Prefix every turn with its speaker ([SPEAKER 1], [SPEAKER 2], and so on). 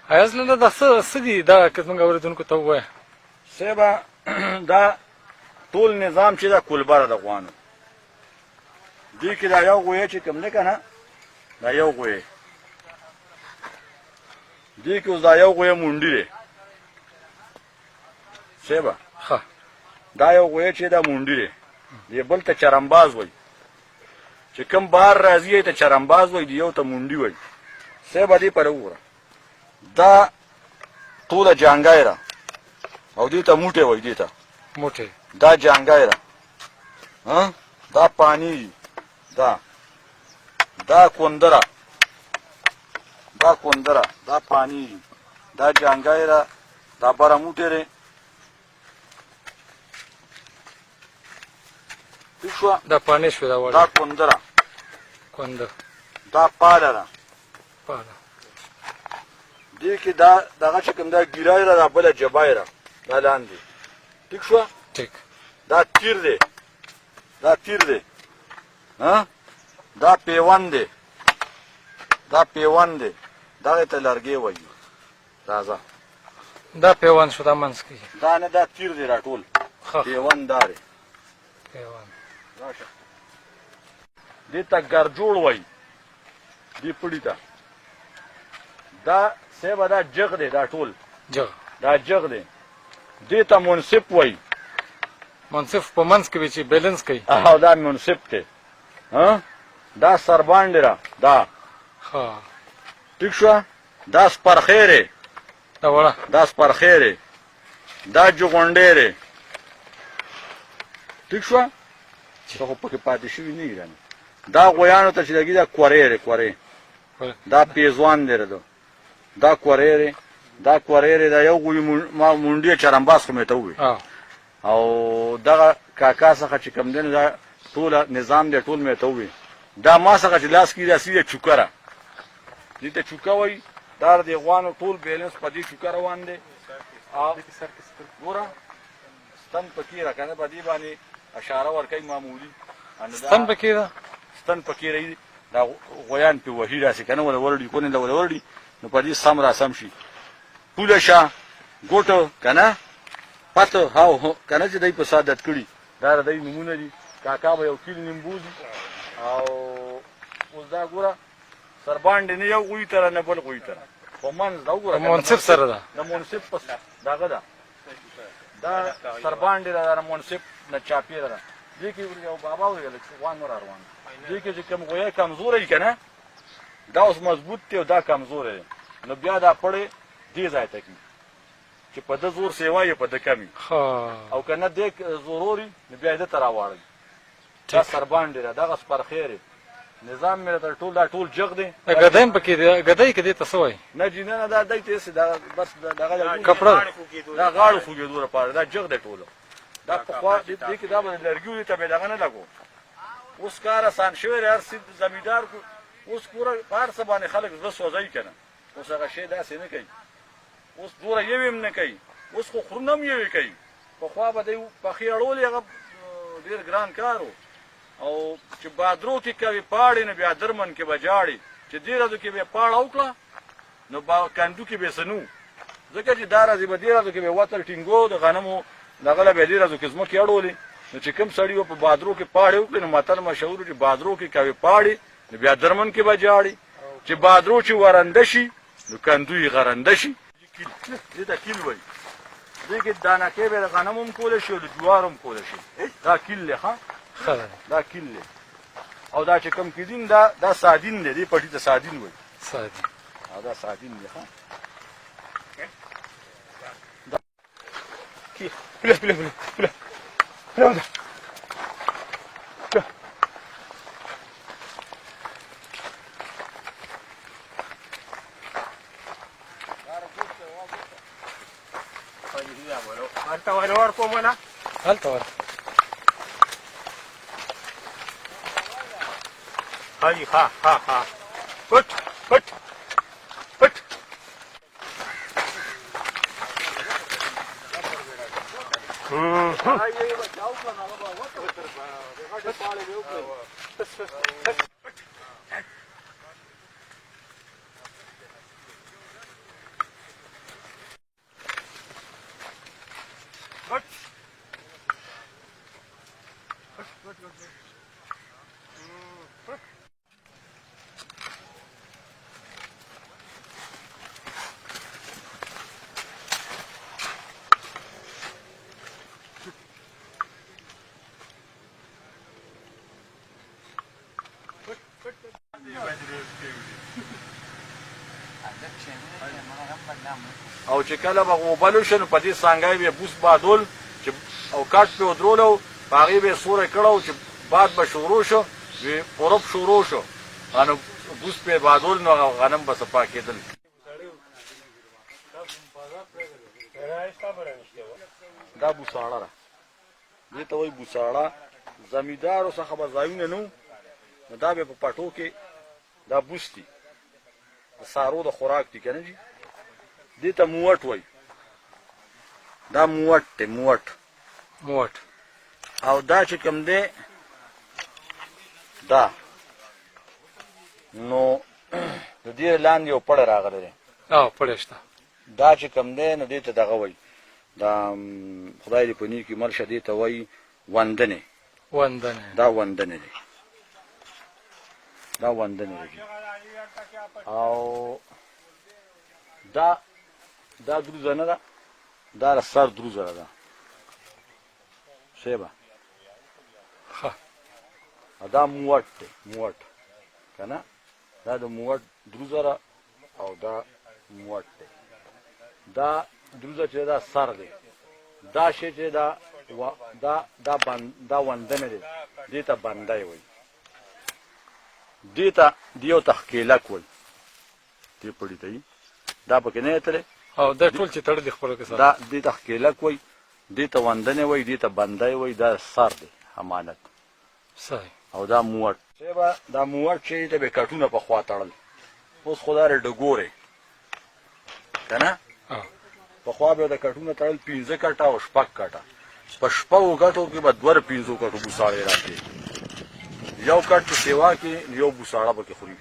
[SPEAKER 1] ایاز نه دا څه دي دا که زموږ اورېدونکو ته ووایه.
[SPEAKER 2] صاحبه دا ټول نظام چې دا کولبره د غوانو دې کې دا یو غویه چې کوم دی که نه دا یو غویه دې کې اوس دا یو غویه منډي دی صاحبه
[SPEAKER 1] ښه
[SPEAKER 2] دا یو غویه چې دا منډي دی دې بل ته چرمباز وایي چې کوم بهر راځي یې ته چرمباز وایي یو ته منډي وایي صاحبه دې پرې وګوره دا ټوله جانګای ده او دې ته موټی وایي دې ته
[SPEAKER 1] موټی
[SPEAKER 2] دا جانګای ده دا پانی دا کندره دا پانی دا جانګای ده دا بره موټی دی ٹھیک شوه
[SPEAKER 1] دا پانی شوې دا
[SPEAKER 2] دا
[SPEAKER 1] وړه
[SPEAKER 2] کندره
[SPEAKER 1] کنده
[SPEAKER 2] دا پاله ده
[SPEAKER 1] پاله
[SPEAKER 2] دې کې دا دغه چې کوم دا ګیرای ده دا بله جبای ده دا لاندې ٹھیک شوه
[SPEAKER 1] ټیک
[SPEAKER 2] دا تیر دی دا پیوند دی دغې ته لرګی وایي راځه
[SPEAKER 1] دا پیوند شو دا منځ کې
[SPEAKER 2] دا نه دا تیر دی راټول
[SPEAKER 1] ښه
[SPEAKER 2] پیوند دا دی
[SPEAKER 1] پیوند
[SPEAKER 2] راشه دې ته ګرجوړ وایي دې پړي ته دا صاحبه دا جغ دی دا ټول
[SPEAKER 1] جغ
[SPEAKER 2] دا جغ دی دې ته منصف وایي
[SPEAKER 1] منصف په منځ کې وي چې بیلنس کوي
[SPEAKER 2] او دا منصف دی دا سرباندې را دا
[SPEAKER 1] ښه
[SPEAKER 2] ټیک شوه دا سپرخی
[SPEAKER 1] دا وړه
[SPEAKER 2] دا سپرخی دی دا جغونډی دی ټیک شوه څه خو پکې پاتې شوي نه وي رانه دا غویانو ته چې لګي دا کورې دی کورې دا پیزوان دی دا کورې دی دا یو غوی ما منډي چرمباز خو مې ته ووایي او دغه کاکا څخه چې کوم دی نو دا ټوله نظام دی ټول مې ته ووایي دا ما څخه چې لاس کېږي دا سیده چوکه ده دې ته چوکه وایي دا د غوانو ټول بیلنس په دې چوکه روان دی ګوره ستن پکې را که نه په دې باندې اشاره ورکوي معمولي
[SPEAKER 1] ستن پکې ده
[SPEAKER 2] ستن پکې رهي دا غویان پې وهي داسې که نه وله ورړي کونې له وله ورړي نو په دې سم را سم شي پوله شه ګوټه که نه پته هاو که نه چې دی په سعادت کړي دا د دی نومونه دي کاکا به یو کیل نیمبوزي او اوس دا ګوره سرباندې نه یو غوی تره نه بل غوی تره په منځ دا وګوره
[SPEAKER 1] منصف سره ده
[SPEAKER 2] د منصف په دغه ده دا سرباندې ده د منصف نه چاپېره ده دې کې یو بابا وویل چې غوان نور روان دې کې چې کوم غویی کمزوری وي که نه دا اوس مضبوط دی او دا کمزوری دی نو بیا دا پړې دې ځای ته کړي چې په ده زور سیوا یې په ده کم وي او که نه دې زورور وي نو بیا یې ده ته راواړوي دا سرباندې ده دغه سپرخی دی نظام مې درته ټول دا ټول جغ دی
[SPEAKER 1] ګدی هم پکې دی ګدی که دې ته څه وایي
[SPEAKER 2] نه جي نه دا دی ته بس دغه
[SPEAKER 1] کپړه
[SPEAKER 2] دا غاړو خوږېدو لپاره دا جغ دی ټوله دا پخوا دې کې دا به لرګي دې ته به دغه نه لګو اوس کار اسان شوی دی هر څه زمیندار اوس پوره په هر څه باندې خلک زړه سوځوي که نه اوس هغه شی داسې نه کوي اوس دوره یوې هم نه کوي اوس خو خورونه هم یوې کوي پخوا به دی پخې اړولې هغه ډېر ګران کار و او چې بادرو کې کوي پاړې نو بیا درمن کې به جاړي چې دې ورځو کې به پاړه وکړه نو کندو کې به سنو ځکه چې دا ورځې به دې ورځو کې به وتر ټینګو د غنمو دغه له به دې ورځو کې ځمکې اړولې نو چې کوم سړي و په بادرو کې پاړې وکړي نو متل مشهور چې بادرو کې کوي پاړې نو بیا درمن کې به جاړي چې بادرو چې ورنده شي نو کندو یې غرنده شي دې ته کیل وایي دې کې دانکې به د غنمو هم کولی شي او د جوارو هم کولی شي دا کیل دی ښه دا کیل دی او دا چې کوم کیدین دا سادین دی دې پټي ته سادین وایي
[SPEAKER 1] سادین
[SPEAKER 2] او دا سادین دی ښه
[SPEAKER 1] پله پله پله پله پله
[SPEAKER 3] هلته ور کومه
[SPEAKER 1] هلته ور
[SPEAKER 3] هاي ها پټ پټ پټ
[SPEAKER 2] او چې کله به غوبلو شي نو په دې څانګای به بوس بادول چې او کاټ په ودرولو په هغې به یې سوری کړو چې باد به شروع شو وی پورب شروع شو انو بوس په بادول نو غنم به صفا کېدل دا بوساړه ده دې ته وایي بوساړه زمیندارو څخه به ځایونه نه نو دا به په پټو کې دا بوس دي د څارو د خوراک دي که نه جي دې ته موټ وایي دا موټ دی موټ او دا چې کوم دی دا نو د دې لاندې یو پړی راغلی دی
[SPEAKER 1] پړی شته
[SPEAKER 2] دا چې کوم دی نو دې ته دغه وایي دا خدای دې په نیکي مل شه دې ته وایي وندنې دا وندنې دی دا وندنې دی او دا دروزه نه ده دا سر دروزه ده شیبه دا موټ دی موټ که نه دا د موټ دروزه ده او دا موټ دی دا دروزه چې دا سر دی دا شی چې دا وندنه دی دې ته بندی وایي دې ته دیو ته ښکیلک وایي دې پړي ته دا پکې نه تللی
[SPEAKER 1] او دا ټول چې تړلي خپلو کې سره
[SPEAKER 2] دا دې ته ښکیلک وایي دې ته وندنې وایي دې ته بندی وایي دا سر دی امانت
[SPEAKER 1] صحیح
[SPEAKER 2] او دا موټ دا موټ چې ته به کټونه په خوا تړل اوس خو دا ډګورې که نه پخوا به د کټونه تړل 15 کټه او 6 کټه په 6 کټو کې به 2-5 کټو بوساړې راکړي یو کټ په سیوا کې یو بوساړه پکې خوري